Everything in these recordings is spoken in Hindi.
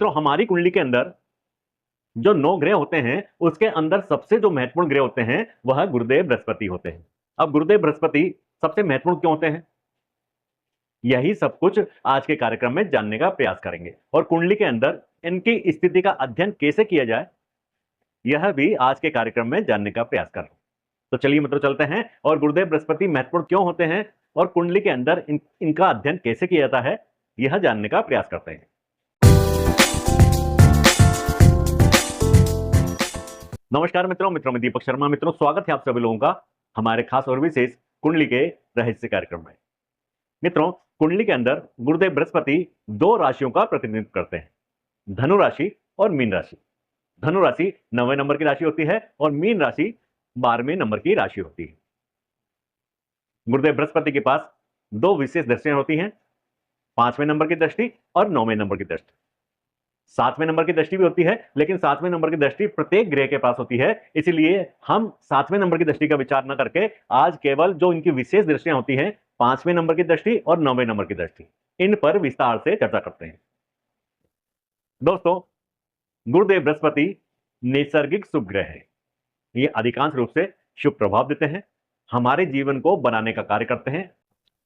मित्रों, हमारी कुंडली के अंदर जो 9 ग्रह होते हैं, उसके अंदर सबसे जो महत्वपूर्ण ग्रह होते हैं वह गुरुदेव बृहस्पति होते हैं। अब गुरुदेव बृहस्पति सबसे महत्वपूर्ण क्यों होते हैं, यही सब कुछ आज के कार्यक्रम में जानने का प्रयास करेंगे। और कुंडली के अंदर इनकी स्थिति का अध्ययन कैसे किया जाए, यह भी आज के कार्यक्रम में जानने का प्रयास करें। तो चलिए मित्रों, चलते हैं और गुरुदेव बृहस्पति महत्वपूर्ण क्यों होते हैं और कुंडली के अंदर इनका अध्ययन कैसे किया जाता है, यह जानने का प्रयास करते हैं। नमस्कार मित्रों, मैं दीपक शर्मा। मित्रों, स्वागत है आप सभी लोगों का हमारे खास और विशेष कुंडली के रहस्य कार्यक्रम में। मित्रों, कुंडली के अंदर गुरुदेव बृहस्पति 2 राशियों का प्रतिनिधित्व करते हैं, धनु राशि और मीन राशि। धनु राशि 9वें नंबर की राशि होती है और मीन राशि 12वें नंबर की राशि होती है। गुरुदेव बृहस्पति के पास 2 विशेष दृष्टियां होती हैं, 5वें नंबर की दृष्टि और 9वें नंबर की दृष्टि। 7वें नंबर की दृष्टि भी होती है, लेकिन 7वें नंबर की दृष्टि प्रत्येक ग्रह के पास होती है। इसीलिए हम 7वें नंबर की दृष्टि का विचार न करके आज केवल जो इनकी विशेष दृष्टियां होती हैं, 5वें नंबर की दृष्टि और 9वें नंबर की दृष्टि, इन पर विस्तार से चर्चा करते हैं। दोस्तों, गुरुदेव बृहस्पति नैसर्गिक शुभ ग्रह है। ये अधिकांश रूप से शुभ प्रभाव देते हैं, हमारे जीवन को बनाने का कार्य करते हैं,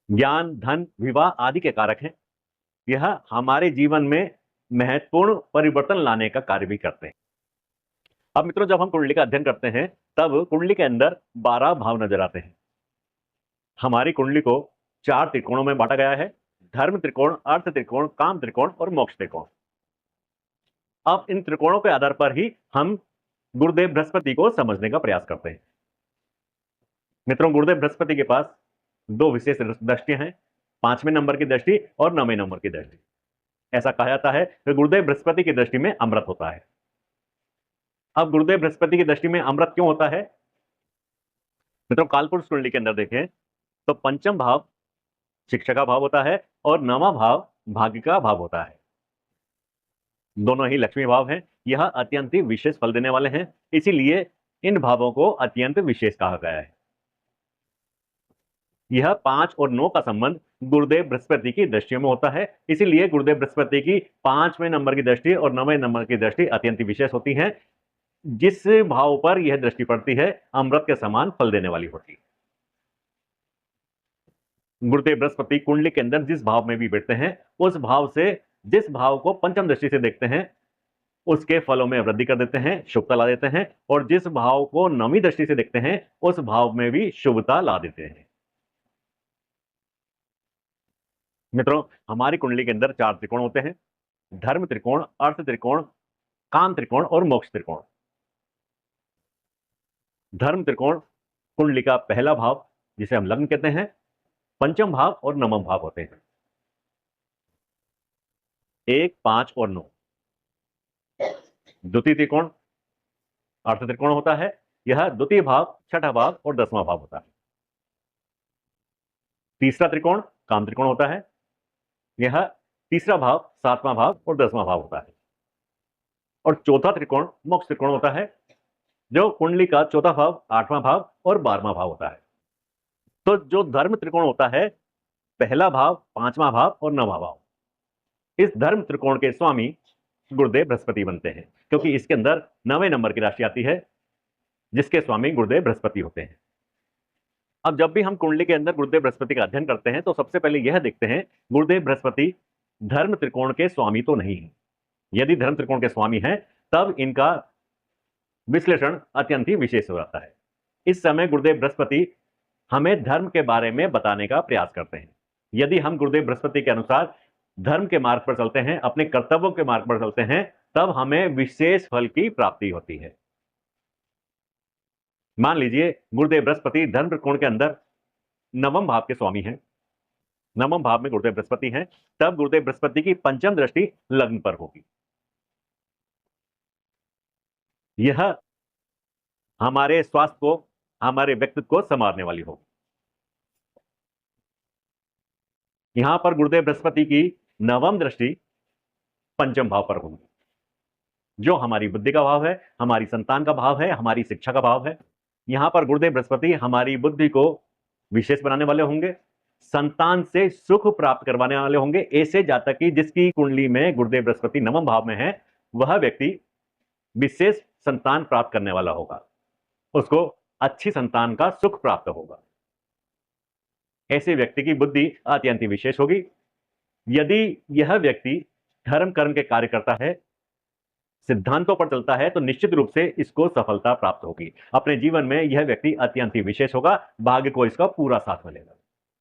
ज्ञान, धन, विवाह आदि के कारक हैं। यह हमारे जीवन में महत्वपूर्ण परिवर्तन लाने का कार्य भी करते हैं। अब मित्रों, जब हम कुंडली का अध्ययन करते हैं तब कुंडली के अंदर 12 भाव नजर आते हैं। हमारी कुंडली को 4 त्रिकोणों में बांटा गया है, धर्म त्रिकोण, अर्थ त्रिकोण, काम त्रिकोण और मोक्ष त्रिकोण। अब इन त्रिकोणों के आधार पर ही हम गुरुदेव बृहस्पति को समझने का प्रयास करते हैं। मित्रों, गुरुदेव बृहस्पति के पास 2 विशेष दृष्टियां हैं, 5वें नंबर की दृष्टि और 9वें नंबर की दृष्टि। ऐसा कहा जाता है कि गुरुदेव बृहस्पति की दृष्टि में अमृत होता है। अब गुरुदेव बृहस्पति की दृष्टि में अमृत क्यों होता है? मित्रों, कालपुरुष कुंडली के अंदर देखें तो 5वां भाव शिक्षा का भाव होता है और 9वां भाव भाग्य का भाव होता है। दोनों ही लक्ष्मी भाव हैं। यह अत्यंत ही विशेष फल देने वाले हैं, इसीलिए इन भावों को अत्यंत विशेष कहा गया है। यह 5 और 9 का संबंध गुरुदेव बृहस्पति की दृष्टियों में होता है, इसीलिए गुरुदेव बृहस्पति की 5वें नंबर की दृष्टि और 9वें नंबर की दृष्टि अत्यंत विशेष होती है। जिस भाव पर यह दृष्टि पड़ती है, अमृत के समान फल देने वाली होती है। गुरुदेव बृहस्पति कुंडली के अंदर जिस भाव में भी बैठते हैं, उस भाव से जिस भाव को पंचम दृष्टि से देखते हैं, उसके फलों में वृद्धि कर देते हैं, शुभता ला देते हैं, और जिस भाव को 9वीं दृष्टि से देखते हैं, उस भाव में भी शुभता ला देते हैं। मित्रों, हमारी कुंडली के अंदर 4 त्रिकोण होते हैं, धर्म त्रिकोण, अर्थ त्रिकोण, काम त्रिकोण और मोक्ष त्रिकोण। धर्म त्रिकोण कुंडली का पहला भाव, जिसे हम लग्न कहते हैं, 5वां भाव और 9वां भाव होते हैं। 1, 5 और 9। द्वितीय त्रिकोण अर्थ त्रिकोण होता है, यह द्वितीय भाव, 6ठा भाव और 10वां भाव होता है। तीसरा त्रिकोण काम त्रिकोण होता है, यह तीसरा भाव, 7वां भाव और 10वां भाव होता है। और चौथा त्रिकोण मोक्ष त्रिकोण होता है, जो कुंडली का चौथा भाव, 8वां भाव और 12वां भाव होता है। तो जो धर्म त्रिकोण होता है, पहला भाव, 5वां भाव और 9वां भाव, इस धर्म त्रिकोण के स्वामी गुरुदेव बृहस्पति बनते हैं, क्योंकि इसके अंदर 9वें नंबर की राशि आती है, जिसके स्वामी गुरुदेव बृहस्पति होते हैं। अब जब भी हम कुंडली के अंदर गुरुदेव बृहस्पति का अध्ययन करते हैं, तो सबसे पहले यह देखते हैं गुरुदेव बृहस्पति धर्म त्रिकोण के स्वामी तो नहीं है। यदि धर्म त्रिकोण के स्वामी हैं, तब इनका विश्लेषण अत्यंत ही विशेष हो जाता है। इस समय गुरुदेव बृहस्पति हमें धर्म के बारे में बताने का प्रयास करते हैं। यदि हम गुरुदेव बृहस्पति के अनुसार धर्म के मार्ग पर चलते हैं, अपने कर्तव्यों के मार्ग पर चलते हैं, तब हमें विशेष फल की प्राप्ति होती है। मान लीजिए गुरुदेव बृहस्पति धर्म त्रिकोण के अंदर 9वें भाव के स्वामी हैं, 9वें भाव में गुरुदेव बृहस्पति हैं, तब गुरुदेव बृहस्पति की 5वीं दृष्टि लग्न पर होगी। यह हमारे स्वास्थ्य को, हमारे व्यक्तित्व को संवारने वाली होगी। यहां पर गुरुदेव बृहस्पति की 9वीं दृष्टि 5वें भाव पर होगी, जो हमारी बुद्धि का भाव है, हमारी संतान का भाव है, हमारी शिक्षा का भाव है। यहां पर गुरुदेव बृहस्पति हमारी बुद्धि को विशेष बनाने वाले होंगे, संतान से सुख प्राप्त करवाने वाले होंगे। ऐसे जातक की जिसकी कुंडली में गुरुदेव बृहस्पति नवम भाव में है, वह व्यक्ति विशेष संतान प्राप्त करने वाला होगा, उसको अच्छी संतान का सुख प्राप्त होगा। ऐसे व्यक्ति की बुद्धि अत्यंत विशेष होगी। यदि यह व्यक्ति धर्म कर्म के कार्य करता है, सिद्धांतों पर चलता है, तो निश्चित रूप से इसको सफलता प्राप्त होगी। अपने जीवन में यह व्यक्ति अत्यंत विशेष होगा, भाग्य को इसका पूरा साथ मिलेगा।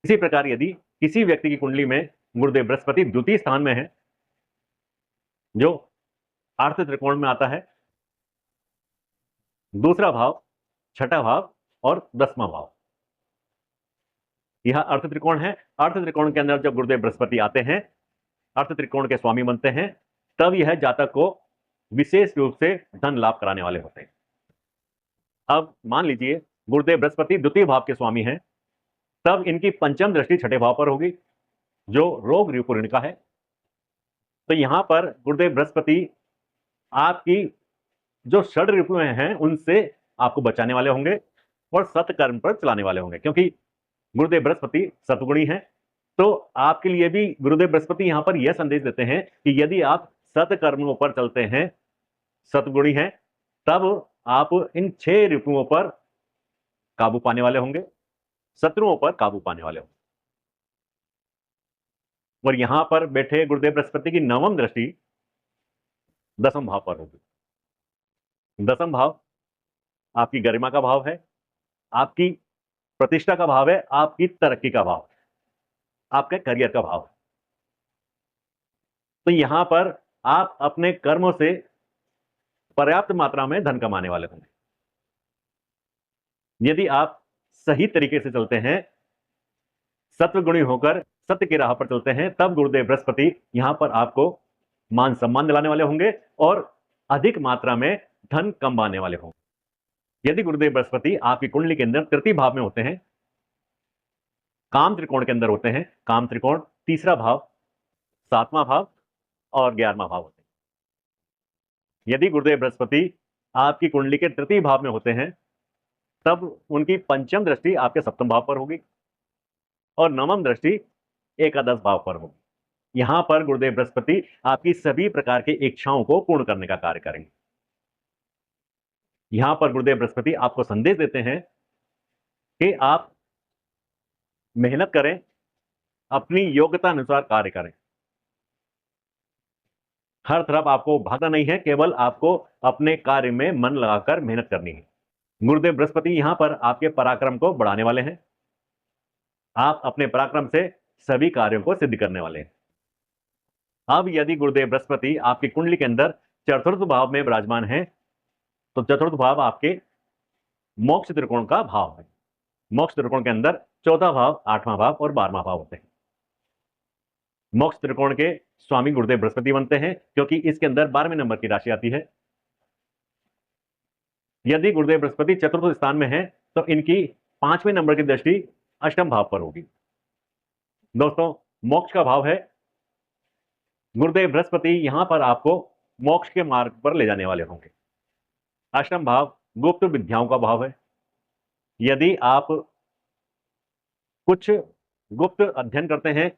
इसी प्रकार यदि किसी व्यक्ति की कुंडली में गुरुदेव बृहस्पति द्वितीय स्थान में है, जो अर्थ त्रिकोण में आता है, दूसरा भाव, छठा भाव और 10वां भाव, यह अर्थ त्रिकोण है। अर्थ त्रिकोण के अंदर जब गुरुदेव बृहस्पति आते हैं, अर्थ त्रिकोण के स्वामी बनते हैं, तब यह जातक को विशेष रूप से धन लाभ कराने वाले होते हैं। अब मान लीजिए गुरुदेव बृहस्पति द्वितीय भाव के स्वामी हैं, तब इनकी पंचम दृष्टि छठे भाव पर होगी, जो रोग रिपुण का है। तो यहां पर गुरुदेव बृहस्पति आपकी जो षड रिपुएं हैं उनसे आपको बचाने वाले होंगे और सत्कर्म पर चलाने वाले होंगे, क्योंकि गुरुदेव बृहस्पति सतगुणी हैं। तो आपके लिए भी गुरुदेव बृहस्पति यहां पर यह संदेश देते हैं कि यदि आप सत्कर्मों पर चलते हैं, सतगुणी हैं, तब आप इन 6 रिपुओं पर काबू पाने वाले होंगे, शत्रुओं पर काबू पाने वाले होंगे। और यहां पर बैठे गुरुदेव बृहस्पति की नवम दृष्टि 10वें भाव पर होगी। 10वां भाव आपकी गरिमा का भाव है, आपकी प्रतिष्ठा का भाव है, आपकी तरक्की का भाव, आपके करियर का भाव। तो यहां पर आप अपने कर्मों से पर्याप्त मात्रा में धन कमाने वाले होंगे। यदि आप सही तरीके से चलते हैं, सत्वगुणी होकर सत्य की राह पर चलते हैं, तब गुरुदेव बृहस्पति यहां पर आपको मान सम्मान दिलाने वाले होंगे और अधिक मात्रा में धन कमाने वाले होंगे। यदि गुरुदेव बृहस्पति आपकी कुंडली के अंदर तृतीय भाव में होते हैं, काम त्रिकोण के अंदर होते हैं, काम त्रिकोण तीसरा भाव, 7वां भाव और 11वां भाव होते हैं। यदि गुरुदेव बृहस्पति आपकी कुंडली के तृतीय भाव में होते हैं, तब उनकी पंचम दृष्टि आपके सप्तम भाव पर होगी और नवम दृष्टि एकादश भाव पर होगी। यहां पर गुरुदेव बृहस्पति आपकी सभी प्रकार की इच्छाओं को पूर्ण करने का कार्य करेंगे। यहां पर गुरुदेव बृहस्पति आपको संदेश देते हैं कि आप मेहनत करें, अपनी योग्यता अनुसार कार्य करें। हर तरफ आपको भागना नहीं है, केवल आपको अपने कार्य में मन लगाकर मेहनत करनी है। गुरुदेव बृहस्पति यहां पर आपके पराक्रम को बढ़ाने वाले हैं। आप अपने पराक्रम से सभी कार्यों को सिद्ध करने वाले हैं। अब यदि गुरुदेव बृहस्पति आपकी कुंडली के अंदर चतुर्थ भाव में विराजमान है, तो चतुर्थ भाव आपके मोक्ष त्रिकोण का भाव है। मोक्ष त्रिकोण के अंदर चौथा भाव, 8वां भाव और 12वां भाव होते हैं। मोक्ष त्रिकोण के स्वामी गुरुदेव बृहस्पति बनते हैं, क्योंकि इसके अंदर 12वें नंबर की राशि आती है। यदि गुरुदेव बृहस्पति चतुर्थ स्थान में है, तो इनकी 5वें नंबर की दृष्टि अष्टम भाव पर होगी। दोस्तों, मोक्ष का भाव है, गुरुदेव बृहस्पति यहां पर आपको मोक्ष के मार्ग पर ले जाने वाले होंगे। अष्टम भाव गुप्त विद्याओं का भाव है। यदि आप कुछ गुप्त अध्ययन करते हैं,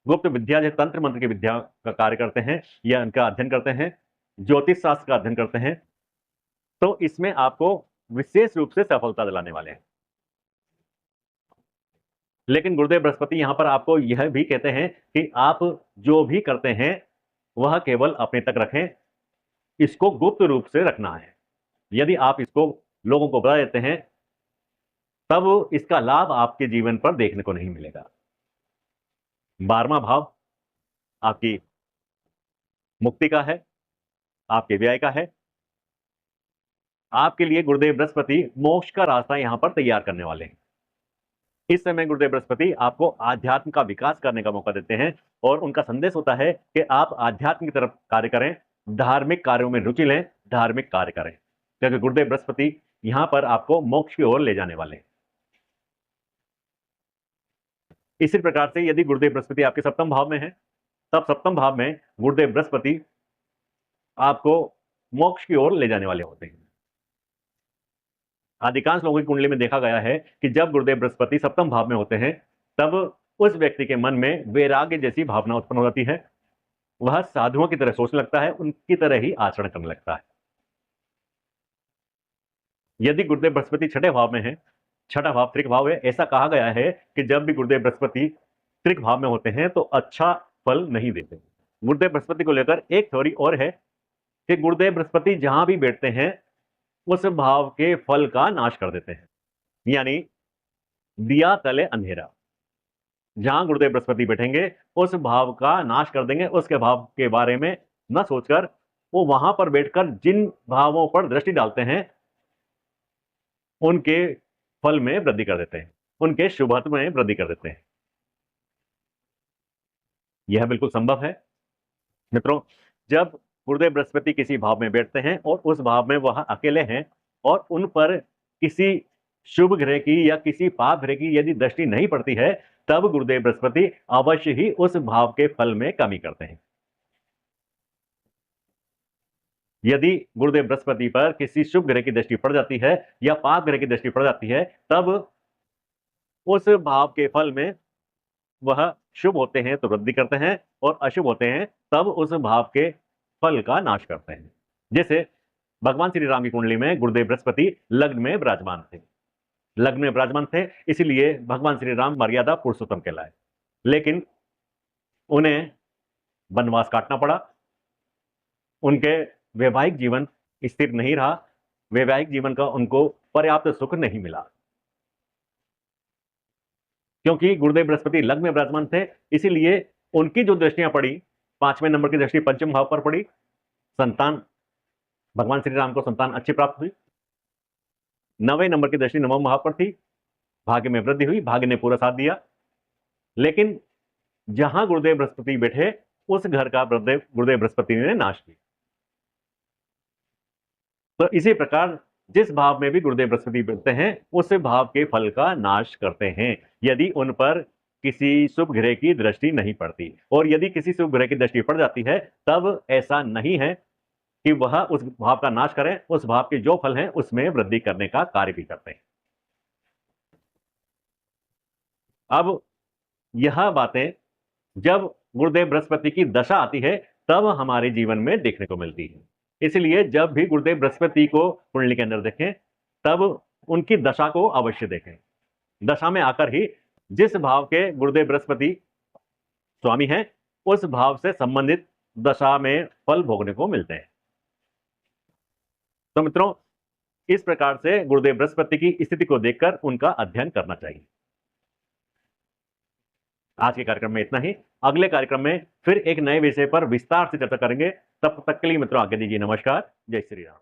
गुप्त विद्या जैसे तंत्र मंत्र की विद्या का कार्य करते हैं या उनका अध्ययन करते हैं, ज्योतिष शास्त्र का अध्ययन करते हैं, तो इसमें आपको विशेष रूप से सफलता दिलाने वाले हैं। लेकिन गुरुदेव बृहस्पति यहां पर आपको यह भी कहते हैं कि आप जो भी करते हैं वह केवल अपने तक रखें, इसको गुप्त रूप से रखना है। यदि आप इसको लोगों को बता देते हैं, तब इसका लाभ आपके जीवन पर देखने को नहीं मिलेगा। 12वां भाव आपकी मुक्ति का है, आपके व्यय का है। आपके लिए गुरुदेव बृहस्पति मोक्ष का रास्ता यहां पर तैयार करने वाले हैं। इस समय गुरुदेव बृहस्पति आपको आध्यात्म का विकास करने का मौका देते हैं और उनका संदेश होता है कि आप आध्यात्म की तरफ कार्य करें, धार्मिक कार्यों में रुचि लें, धार्मिक कार्य करें, क्योंकि गुरुदेव बृहस्पति यहां पर आपको मोक्ष की ओर ले जाने वाले हैं। इसी प्रकार से यदि गुरुदेव बृहस्पति आपके सप्तम भाव में है, तब सप्तम भाव में गुरुदेव बृहस्पति आपको मोक्ष की ओर ले जाने वाले होते हैं। अधिकांश लोगों की कुंडली में देखा गया है कि जब गुरुदेव बृहस्पति सप्तम भाव में होते हैं, तब उस व्यक्ति के मन में वैराग्य जैसी भावना उत्पन्न हो जाती है। वह साधुओं की तरह सोचने लगता है, उनकी तरह ही आचरण करने लगता है। यदि गुरुदेव बृहस्पति छठे भाव में है, छठा भाव त्रिक भाव है, ऐसा कहा गया है कि जब भी गुरुदेव बृहस्पति त्रिक भाव में होते हैं तो अच्छा फल नहीं देते। गुरुदेव बृहस्पति को लेकर एक थ्योरी और है कि गुरुदेव बृहस्पति जहां भी बैठते हैं उस भाव के फल का नाश कर देते हैं। यानी दिया तले अंधेरा, जहां गुरुदेव बृहस्पति बैठेंगे उस भाव का नाश कर देंगे, उसके भाव के बारे में न सोचकर वो वहां पर बैठकर जिन भावों पर दृष्टि डालते हैं उनके फल में वृद्धि कर देते हैं, उनके शुभत्व में वृद्धि कर देते हैं। यह बिल्कुल संभव है मित्रों। जब गुरुदेव बृहस्पति किसी भाव में बैठते हैं और उस भाव में वह अकेले हैं और उन पर किसी शुभ ग्रह की या किसी पाप ग्रह की यदि दृष्टि नहीं पड़ती है, तब गुरुदेव बृहस्पति अवश्य ही उस भाव के फल में कमी करते हैं। यदि गुरुदेव बृहस्पति पर किसी शुभ ग्रह की दृष्टि पड़ जाती है या पाप ग्रह की दृष्टि पड़ जाती है, तब उस भाव के फल में वह शुभ होते हैं तो वृद्धि करते हैं और अशुभ होते हैं तब उस भाव के फल का नाश करते हैं। जैसे भगवान श्री राम की कुंडली में गुरुदेव बृहस्पति लग्न में विराजमान थे, लग्न में विराजमान थे, इसलिए भगवान श्री राम मर्यादा पुरुषोत्तम कहलाए। लेकिन उन्हें वनवास काटना पड़ा, उनके वैवाहिक जीवन स्थिर नहीं रहा, वैवाहिक जीवन का उनको पर्याप्त सुख नहीं मिला, क्योंकि गुरुदेव बृहस्पति लग्न में विराजमान थे। इसीलिए उनकी जो दृष्टियां पड़ी, 5वें नंबर की दृष्टि पंचम भाव पर पड़ी, संतान, भगवान श्री राम को संतान अच्छी प्राप्त हुई। 9वें नंबर की दृष्टि नवम भाव पर थी, भाग्य में वृद्धि हुई, भाग्य ने पूरा साथ दिया। लेकिन जहां गुरुदेव बृहस्पति बैठे उस घर का गुरुदेव बृहस्पति ने नाश किया। तो इसी प्रकार जिस भाव में भी गुरुदेव बृहस्पति बैठते हैं उस भाव के फल का नाश करते हैं, यदि उन पर किसी शुभ ग्रह की दृष्टि नहीं पड़ती। और यदि किसी शुभ ग्रह की दृष्टि पड़ जाती है तब ऐसा नहीं है कि वह उस भाव का नाश करें, उस भाव के जो फल हैं उसमें वृद्धि करने का कार्य भी करते हैं। अब यह बातें जब गुरुदेव बृहस्पति की दशा आती है तब हमारे जीवन में देखने को मिलती है। इसलिए जब भी गुरुदेव बृहस्पति को कुंडली के अंदर देखें तब उनकी दशा को अवश्य देखें। दशा में आकर ही जिस भाव के गुरुदेव बृहस्पति स्वामी हैं उस भाव से संबंधित दशा में फल भोगने को मिलते हैं। तो मित्रों, इस प्रकार से गुरुदेव बृहस्पति की स्थिति को देखकर उनका अध्ययन करना चाहिए। आज के कार्यक्रम में इतना ही। अगले कार्यक्रम में फिर एक नए विषय पर विस्तार से चर्चा करेंगे। तब तक के लिए मित्रों आज्ञा दीजिए। नमस्कार, जय श्री राम।